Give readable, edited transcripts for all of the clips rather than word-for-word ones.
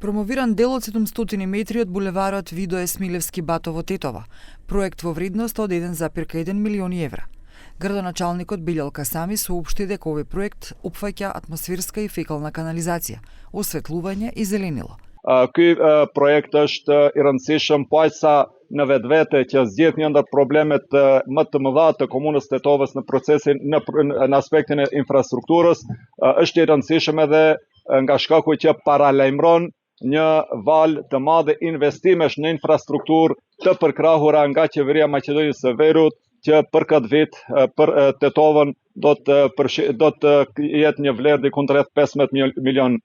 Промовиран дел од 700 метри од булеварот Видое Смилевски Батово Тетова, проект во вредност од 1,1 милиони евра. Градоначалникот Билјалка Сами соопшти дека овој проект опфаќа атмосферска и фекална канализација, осветлување и зеленило. Ky projekt është I rëndësishëm paqsa në vetvete që zgjidh një ndër problemet më të mëdha të komunës Tetovës në procesin në aspektin e infrastrukturës, është I rëndësishëm edhe nga shkaku që paralajmëron një valë të madhe investimesh në infrastrukturë të përkrahura nga qeveria e Maqedonisë së Veriut, që për këtë vit për Tetovën do të jetë një vlerë diku rreth 15 milion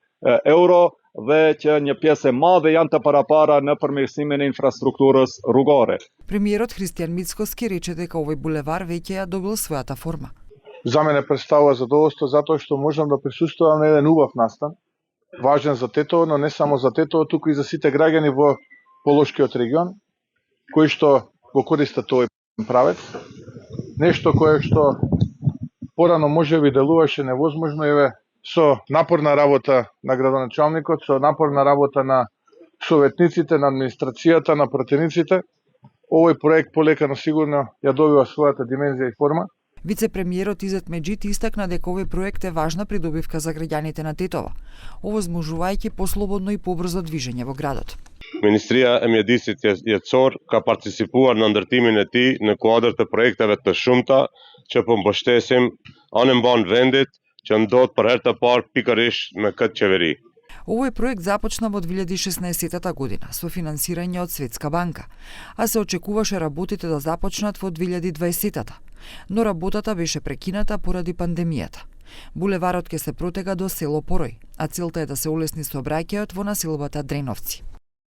euro dhe që një pjesë e madhe janë të parapara në përmirësimin e infrastrukturës rrugore. Премиерот Христијан Мицкоски рече дека овој булевар веќе ја добил својата форма. За мене представува задоволство затоа што можам да присуствувам на еден убав настан, важен за Тетово, но не само за Тетово, туку и за сите граѓани во Полошкиот регион, кои што го користат овој правец. Нешто кое што порано можеби делуваше невозможно, еве со напорна работа на градоначалникот, со напорна работа на советниците, на администрацијата, на пратениците, овој проект полека но сигурно ја добива својата димензија и форма. Вице-премиерот Изет Меджит истакна дека овој проект е важна придобивка за граѓаните на Тетова, овозможувајќи послободно и побрзо движење во градот. Ministria e Mjedisit Jetësor ka participuar në ndërtimin e tij në kuadër të projekteve të shumta që po mbështesim anë mban vendit që ndodh për herë të parë pikërisht me këtë qeveri. Овој проект започна во 2016 година со финансирање од Светска банка, а се очекуваше работите да започнат во 2020, но работата беше прекината поради пандемијата. Булеварот ќе се протега до село Порој, а целта е да се улесни сообраќајот во населбата Дреновци.